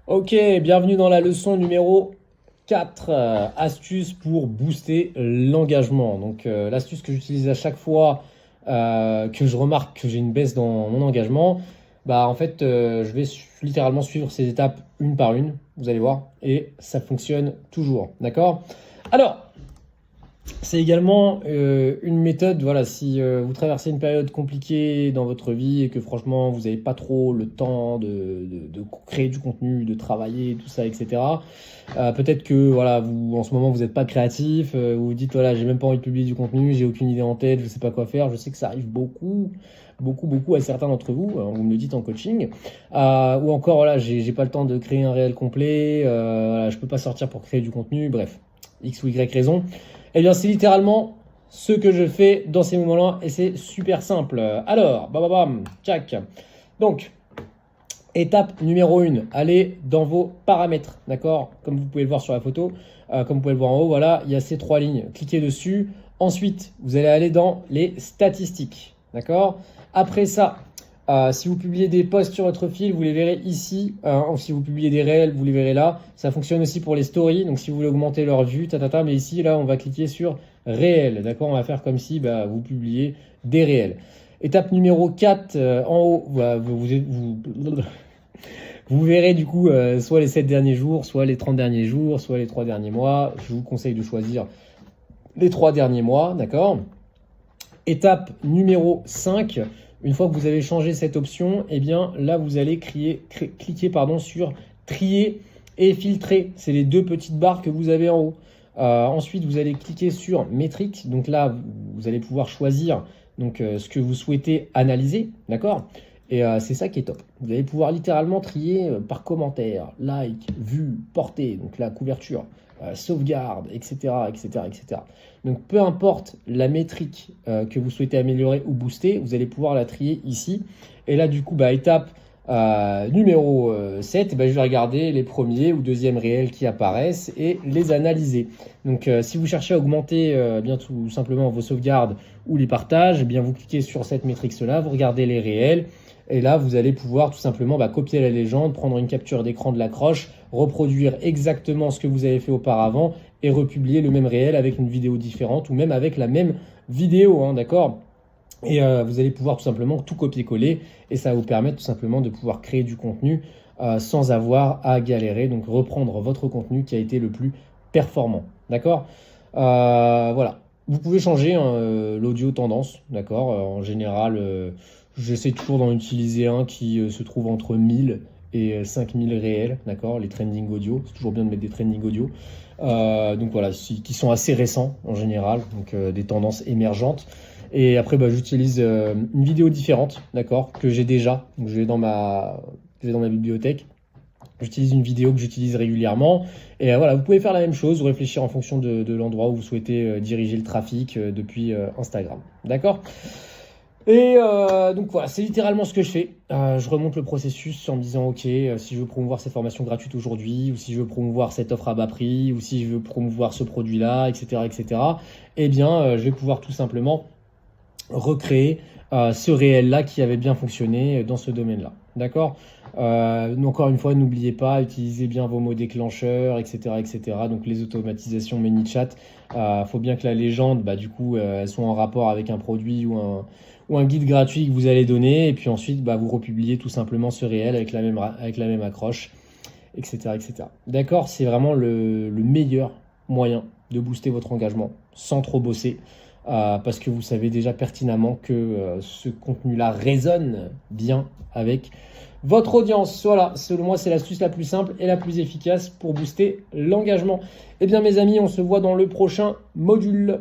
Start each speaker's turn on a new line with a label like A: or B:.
A: Ok, bienvenue dans la leçon numéro 4, astuces pour booster l'engagement. Donc l'astuce que j'utilise à chaque fois que je remarque que j'ai une baisse dans mon engagement, bah en fait je vais littéralement suivre ces étapes une par une, vous allez voir, et ça fonctionne toujours, d'accord? Alors, c'est également une méthode, voilà, si vous traversez une période compliquée dans votre vie et que franchement vous n'avez pas trop le temps de créer du contenu, de travailler, tout ça, etc. Peut-être que voilà, vous en ce moment vous n'êtes pas créatif, vous vous dites voilà, j'ai même pas envie de publier du contenu, j'ai aucune idée en tête, je sais pas quoi faire. Je sais que ça arrive beaucoup à certains d'entre vous, vous me le dites en coaching. Ou encore voilà, j'ai pas le temps de créer un réel complet, voilà, je peux pas sortir pour créer du contenu, bref, X ou Y raison. Eh bien, c'est littéralement ce que je fais dans ces moments-là et c'est super simple. Alors, bam, bam, bam, tchac. Donc, étape numéro 1, allez dans vos paramètres, d'accord? Comme vous pouvez le voir sur la photo, comme vous pouvez le voir en haut, voilà, il y a ces trois lignes. Cliquez dessus. Ensuite, vous allez aller dans les statistiques, d'accord? Après ça, si vous publiez des posts sur votre fil, vous les verrez ici. Ou si vous publiez des réels, vous les verrez là. Ça fonctionne aussi pour les stories. Donc si vous voulez augmenter leur vue, mais ici, là, on va cliquer sur réel. D'accord? On va faire comme si vous publiez des réels. Étape numéro 4, en haut, vous verrez du coup soit les 7 derniers jours, soit les 30 derniers jours, soit les 3 derniers mois. Je vous conseille de choisir les 3 derniers mois. D'accord? Étape numéro 5, une fois que vous avez changé cette option, eh bien là vous allez cliquer sur trier et filtrer. C'est les deux petites barres que vous avez en haut. Ensuite vous allez cliquer sur métriques. Donc là vous allez pouvoir choisir ce que vous souhaitez analyser, d'accord? Et c'est ça qui est top. Vous allez pouvoir littéralement trier par commentaire, like, vue, portée, donc la couverture, sauvegarde, etc., etc., etc. Donc peu importe la métrique que vous souhaitez améliorer ou booster, vous allez pouvoir la trier ici. Et là du coup, étape numéro 7, je vais regarder les premiers ou deuxièmes réels qui apparaissent et les analyser. Donc si vous cherchez à augmenter bien tout simplement vos sauvegardes ou les partages, bien vous cliquez sur cette métrique là, vous regardez les réels. Et là, vous allez pouvoir tout simplement copier la légende, prendre une capture d'écran de l'accroche, reproduire exactement ce que vous avez fait auparavant et republier le même réel avec une vidéo différente ou même avec la même vidéo, hein, d'accord? Et vous allez pouvoir tout simplement tout copier-coller et ça va vous permettre tout simplement de pouvoir créer du contenu sans avoir à galérer. Donc reprendre votre contenu qui a été le plus performant, d'accord? Voilà. Vous pouvez changer l'audio tendance, d'accord? En général, j'essaie toujours d'en utiliser un qui se trouve entre 1000 et 5000 réels, d'accord? Les trending audio, c'est toujours bien de mettre des trending audio. Donc voilà, qui sont assez récents en général, donc des tendances émergentes. Et après, j'utilise une vidéo différente, d'accord, que j'ai déjà. Donc je l'ai dans ma bibliothèque. J'utilise une vidéo que j'utilise régulièrement. Et voilà, vous pouvez faire la même chose, ou réfléchir en fonction de l'endroit où vous souhaitez diriger le trafic depuis Instagram. D'accord? Et donc voilà, c'est littéralement ce que je fais. Je remonte le processus en me disant, ok, si je veux promouvoir cette formation gratuite aujourd'hui, ou si je veux promouvoir cette offre à bas prix, ou si je veux promouvoir ce produit-là, etc., etc., eh bien, je vais pouvoir tout simplement recréer ce réel-là qui avait bien fonctionné dans ce domaine-là. D'accord? Encore une fois, n'oubliez pas, utilisez bien vos mots déclencheurs, etc., etc. Donc les automatisations ManyChat, faut bien que la légende, du coup, elles sont en rapport avec un produit ou un guide gratuit que vous allez donner. Et puis ensuite, vous republiez tout simplement ce réel avec la même accroche, etc., etc. D'accord? C'est vraiment le meilleur moyen de booster votre engagement sans trop bosser. Parce que vous savez déjà pertinemment que ce contenu-là résonne bien avec votre audience. Voilà, selon moi, c'est l'astuce la plus simple et la plus efficace pour booster l'engagement. Eh bien, mes amis, on se voit dans le prochain module.